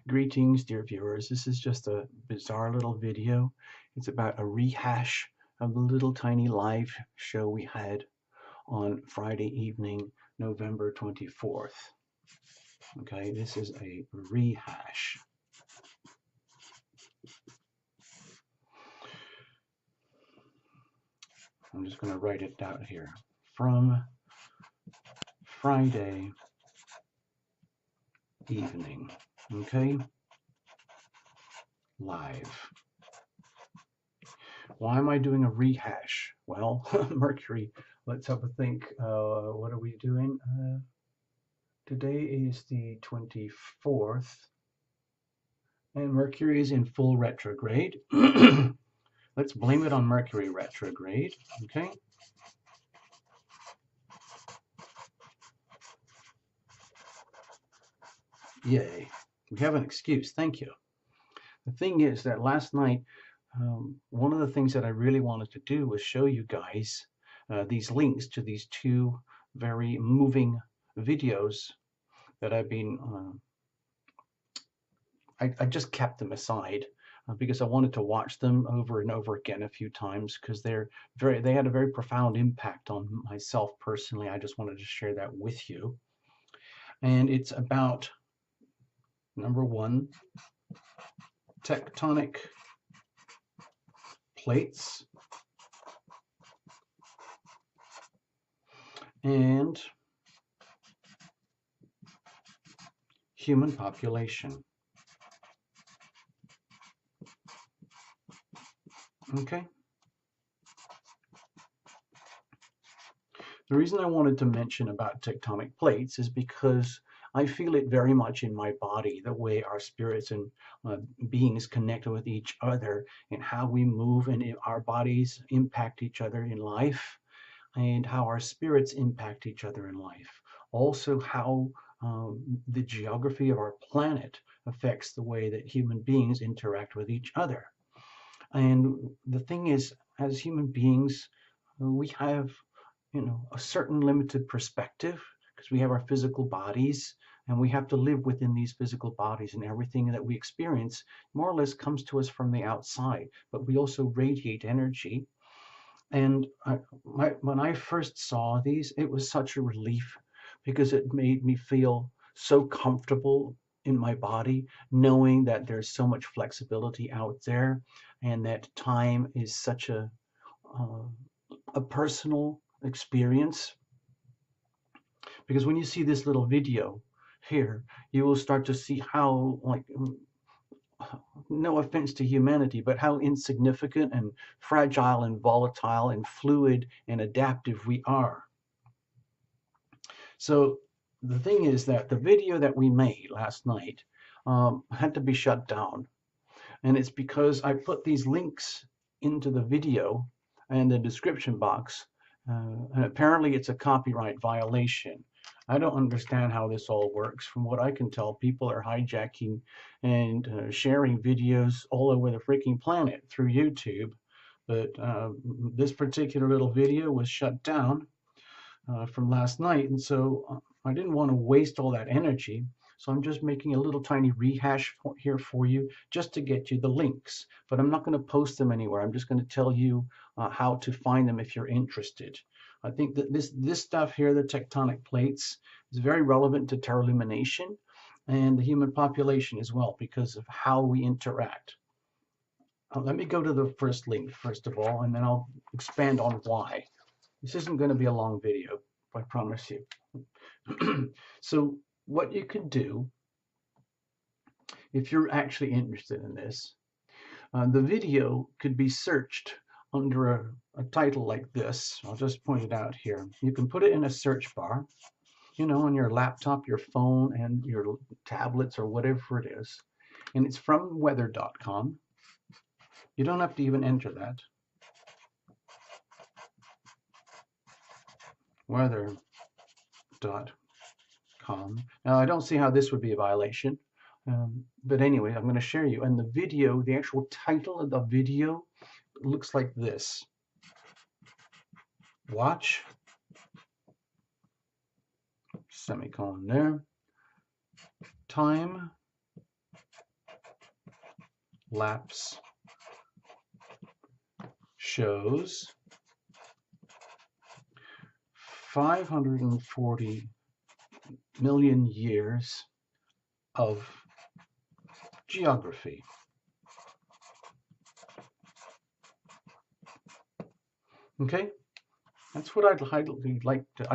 Greetings, dear viewers. This is just a bizarre little video. It's about a rehash of the little tiny live show we had on Friday evening, November 24th. Okay, this is a rehash. I'm just going to write it down here. From Friday evening. Okay? Live. Why am I doing a rehash? Well, Mercury, let's have a think. What are we doing? Today is the 24th, and Mercury is in full retrograde. Let's blame it on Mercury retrograde, okay? Yay. We have an excuse. Thank you. The thing is that last night, one of the things that I really wanted to do was show you guys these links to these two very moving videos that I've been, I just kept them aside because I wanted to watch them over and over again a few times because they had a very profound impact on myself personally. I just wanted to share that with you. And it's about, number one, tectonic plates and human population. Okay. The reason I wanted to mention about tectonic plates is because I feel it very much in my body, the way our spirits and beings connect with each other and how we move and our bodies impact each other in life and how our spirits impact each other in life. Also how the geography of our planet affects the way that human beings interact with each other. And the thing is, as human beings, we have a certain limited perspective because we have our physical bodies and we have to live within these physical bodies, and everything that we experience more or less comes to us from the outside, but we also radiate energy. And when I first saw these, it was such a relief because it made me feel so comfortable in my body, knowing that there's so much flexibility out there and that time is such a personal experience. Because when you see this little video here, you will start to see how, like, no offense to humanity, but how insignificant and fragile and volatile and fluid and adaptive we are. So the thing is that the video that we made last night had to be shut down. And it's because I put these links into the video and the description box, and apparently it's a copyright violation. I don't understand how this all works. From what I can tell, people are hijacking and sharing videos all over the freaking planet through YouTube. But this particular little video was shut down from last night, and so I didn't want to waste all that energy. So I'm just making a little tiny rehash here for you just to get you the links. But I'm not going to post them anywhere. I'm just going to tell you how to find them if you're interested. I think that this stuff here, the tectonic plates, is very relevant to terralumination and the human population as well because of how we interact. Let me go to the first link first of all, and then I'll expand on why. This isn't going to be a long video, I promise you. So what you can do, if you're actually interested in this, the video could be searched under a title like this. I'll just point it out here. You can put it in a search bar, on your laptop, your phone, and your tablets or whatever it is. And it's from weather.com. You don't have to even enter that. Weather.com. Now, I don't see how this would be a violation. But anyway, I'm going to share you. And the video, the actual title of the video looks like this. Watch, semicolon there, time lapse shows 540 million years of geography. Okay, that's what I'd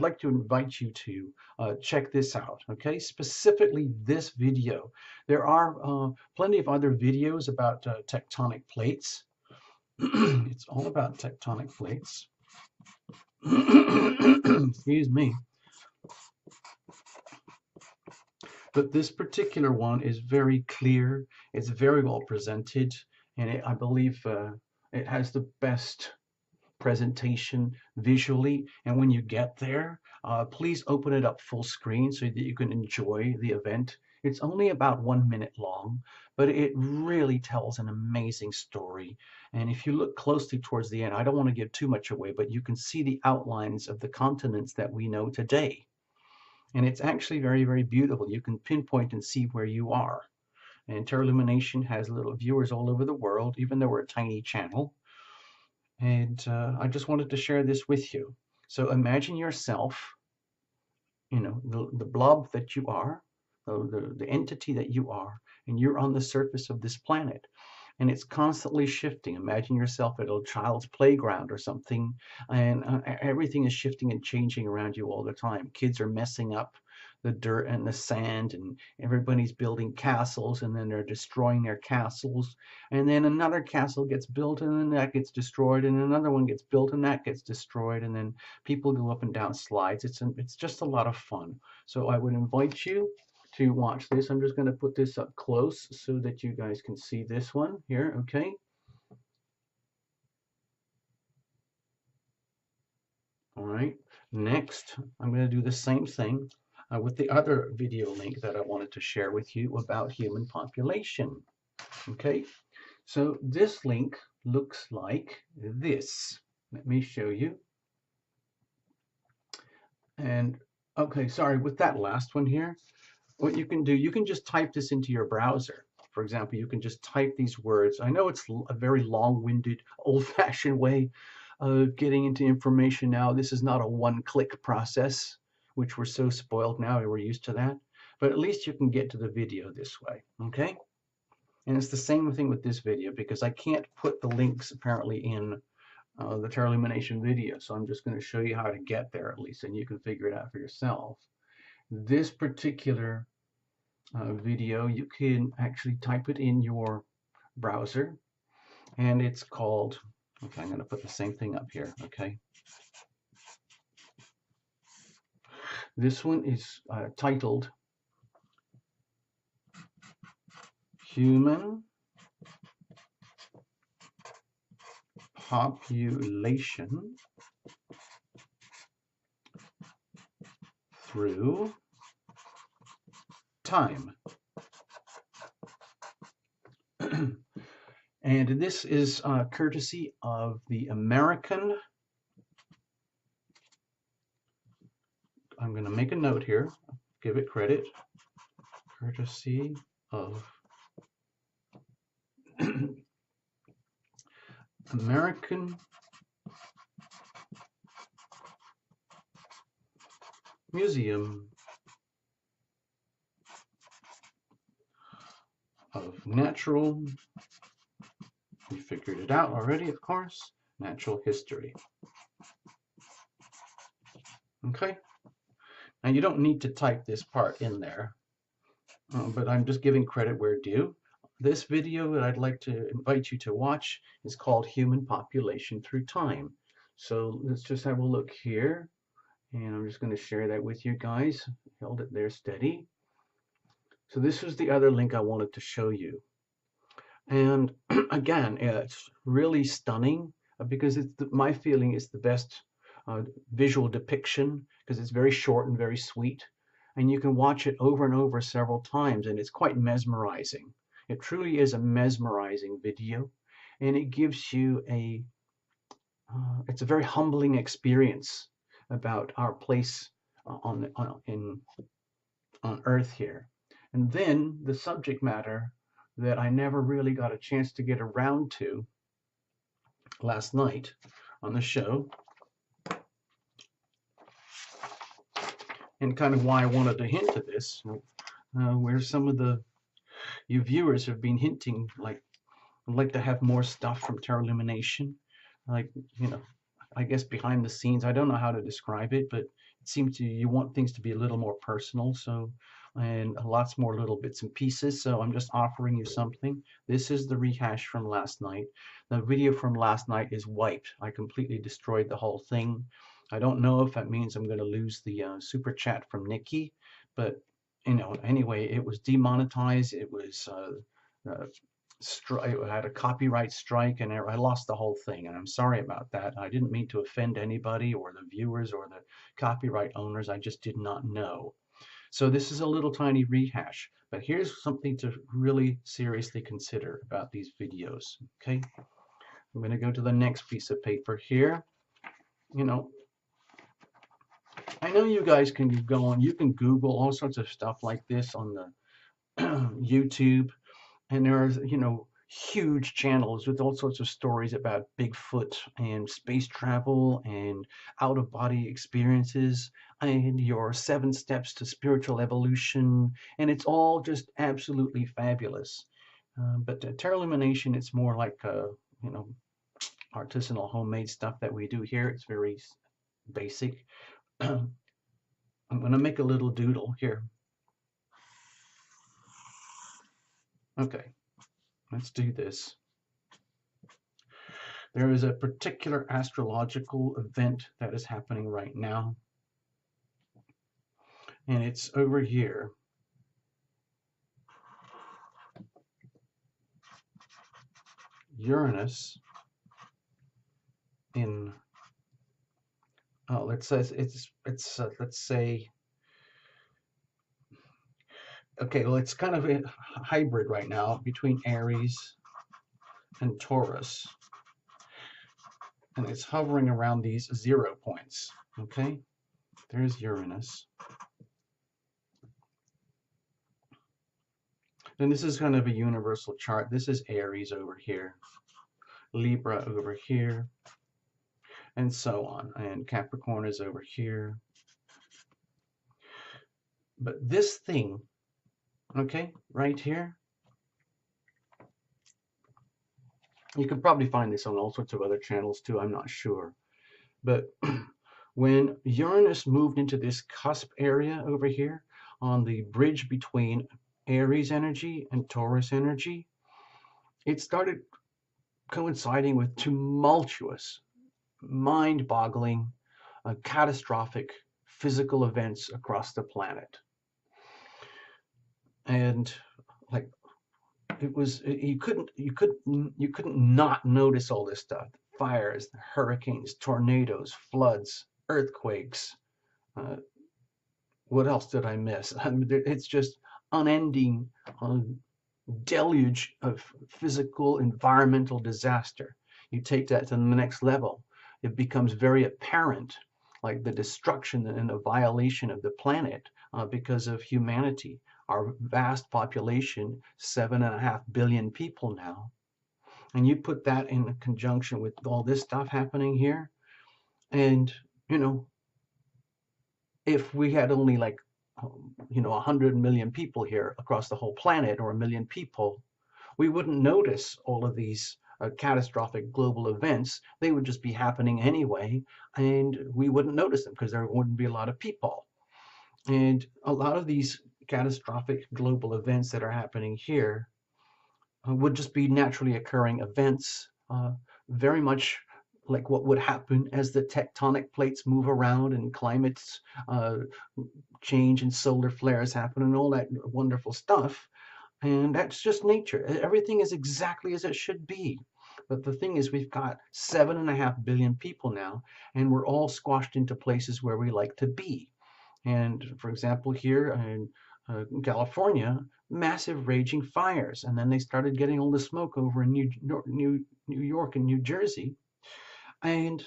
like to invite you to check this out. Okay, specifically this video. There are plenty of other videos about tectonic plates. It's all about tectonic plates. Excuse me. But this particular one is very clear. It's very well presented, and I believe it has the best presentation visually. And when you get there, please open it up full screen so that you can enjoy the event. It's only about 1 minute long, but it really tells an amazing story. And if you look closely towards the end, I don't want to give too much away, but you can see the outlines of the continents that we know today. And it's actually very, very beautiful. You can pinpoint and see where you are. And Terra Illumination has little viewers all over the world, even though we're a tiny channel. And I just wanted to share this with you. So imagine yourself, you know, the blob that you are, the entity that you are, and you're on the surface of this planet. And it's constantly shifting. Imagine yourself at a child's playground or something, and everything is shifting and changing around you all the time. Kids are messing up the dirt and the sand, and everybody's building castles, and then they're destroying their castles, and then another castle gets built, and then that gets destroyed, and another one gets built, and that gets destroyed, and then people go up and down slides. It's just a lot of fun. So I would invite you to watch this. I'm just going to put this up close so that you guys can see this one here, okay? All right, next, I'm going to do the same thing with the other video link that I wanted to share with you about human population. Okay, so this link looks like this. Let me show you. And okay, sorry, with that last one here, what you can do, you can just type this into your browser. For example, you can just type these words. I know it's a very long-winded, old-fashioned way of getting into information now. This is not a one-click process, which we're so spoiled now, we're used to that. But at least you can get to the video this way, okay? And it's the same thing with this video, because I can't put the links apparently in the Terra Illumination video. So I'm just going to show you how to get there at least, and you can figure it out for yourself. This particular video, you can actually type it in your browser, and it's called, okay, I'm going to put the same thing up here, okay? This one is titled Human Population Through Time. And this is courtesy of the American, I'm going to make a note here, give it credit, courtesy of American Museum of Natural, we figured it out already, of course, natural history. Okay, now you don't need to type this part in there, but I'm just giving credit where due. This video that I'd like to invite you to watch is called Human Population Through Time. So let's just have a look here, and I'm just going to share that with you guys. Held it there steady. So this was the other link I wanted to show you. And again, it's really stunning because it's my feeling is the best visual depiction, because it's very short and very sweet. And you can watch it over and over several times, and it's quite mesmerizing. It truly is a mesmerizing video, and it gives you it's a very humbling experience about our place on Earth here. And then the subject matter that I never really got a chance to get around to last night on the show, and kind of why I wanted to hint at this, where some of you viewers have been hinting, like, I'd like to have more stuff from Terra Illumination, like, you know, I guess behind the scenes. I don't know how to describe it, but it seems you want things to be a little more personal, so, and lots more little bits and pieces. So I'm just offering you something. This is the rehash from last night. The video from last night is wiped. I completely destroyed the whole thing. I don't know if that means I'm going to lose the super chat from Nikki, but anyway, it was demonetized. It was I had a copyright strike, and I lost the whole thing, and I'm sorry about that. I didn't mean to offend anybody or the viewers or the copyright owners. I just did not know. So this is a little tiny rehash, but here's something to really seriously consider about these videos. Okay, I'm going to go to the next piece of paper here. I know you guys can go on, you can Google all sorts of stuff like this on the YouTube. And there's, huge channels with all sorts of stories about Bigfoot and space travel and out-of-body experiences and your 7 steps to spiritual evolution. And it's all just absolutely fabulous. But Terra Illumination, it's more like, artisanal homemade stuff that we do here. It's very basic. I'm going to make a little doodle here. Okay. Let's do this. There is a particular astrological event that is happening right now, and it's over here. Uranus in, let's say, okay, well, it's kind of a hybrid right now between Aries and Taurus, and it's hovering around these 0 points. Okay, there's Uranus. And this is kind of a universal chart. This is Aries over here, Libra over here, and so on. And Capricorn is over here. But this thing, okay, right here, you can probably find this on all sorts of other channels too, I'm not sure. But when Uranus moved into this cusp area over here on the bridge between Aries energy and Taurus energy, it started coinciding with tumultuous, mind-boggling, catastrophic physical events across the planet. And like, you couldn't not notice all this stuff: fires, hurricanes, tornadoes, floods, earthquakes. What else did I miss? I mean, it's just unending deluge of physical environmental disaster. You take that to the next level, it becomes very apparent, like the destruction and the violation of the planet because of humanity. Our vast population, 7.5 billion people now, and you put that in conjunction with all this stuff happening here, and if we had only like 100 million people here across the whole planet, or 1 million people, we wouldn't notice all of these catastrophic global events. They would just be happening anyway, and we wouldn't notice them because there wouldn't be a lot of people. And a lot of these catastrophic global events that are happening here would just be naturally occurring events, very much like what would happen as the tectonic plates move around and climates change and solar flares happen and all that wonderful stuff. And that's just nature. Everything is exactly as it should be. But the thing is, we've got 7.5 billion people now, and we're all squashed into places where we like to be. And for example, here in California, massive raging fires. And then they started getting all the smoke over in New York and New Jersey. And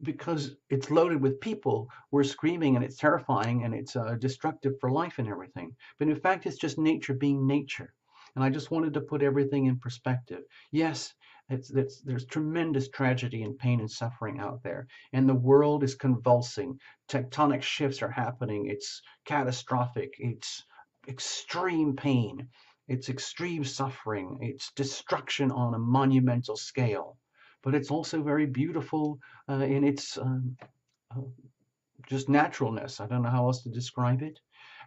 because it's loaded with people, we're screaming, and it's terrifying, and it's destructive for life and everything. But in fact, it's just nature being nature. And I just wanted to put everything in perspective. Yes, there's tremendous tragedy and pain and suffering out there, and the world is convulsing. Tectonic shifts are happening. It's catastrophic. It's extreme pain. It's extreme suffering. It's destruction on a monumental scale. But it's also very beautiful in its uh, just naturalness. I don't know how else to describe it.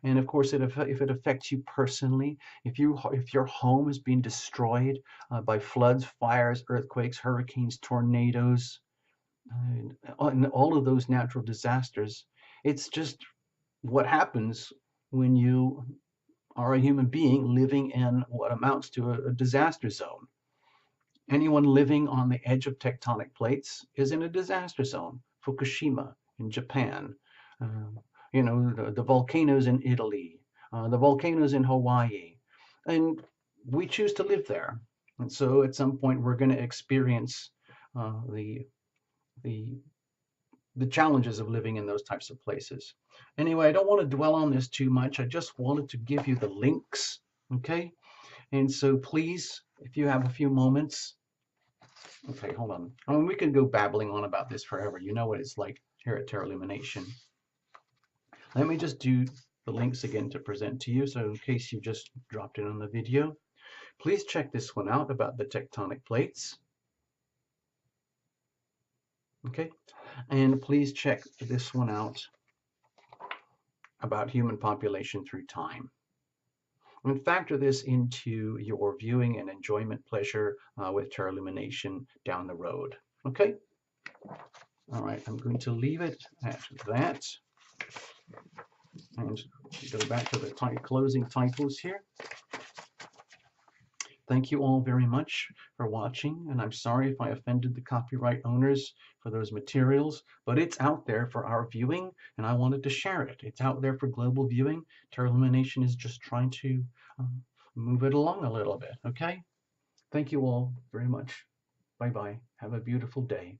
And of course, if it affects you personally, if your home is being destroyed by floods, fires, earthquakes, hurricanes, tornadoes, and all of those natural disasters, it's just what happens when you are a human being living in what amounts to a disaster zone. Anyone living on the edge of tectonic plates is in a disaster zone. Fukushima in Japan, uh, the volcanoes in Italy, the volcanoes in Hawaii, and we choose to live there. And so at some point we're going to experience uh, the the the challenges of living in those types of places. Anyway, I don't want to dwell on this too much. I just wanted to give you the links, okay? And so please, if you have a few moments, okay, hold on. I mean, we could go babbling on about this forever. You know what it's like here at Terra Illumination. Let me just do the links again to present to you. So in case you just dropped in on the video, please check this one out about the tectonic plates. Okay, and please check this one out about human population through time. And factor this into your viewing and enjoyment pleasure with Terra Illumination down the road. Okay? All right, I'm going to leave it at that. And go back to the closing titles here. Thank you all very much for watching, and I'm sorry if I offended the copyright owners for those materials, but it's out there for our viewing, and I wanted to share it. It's out there for global viewing. Terra Illumination is just trying to move it along a little bit, okay? Thank you all very much. Bye-bye. Have a beautiful day.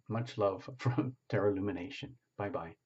Much love from Terra Illumination. Bye-bye.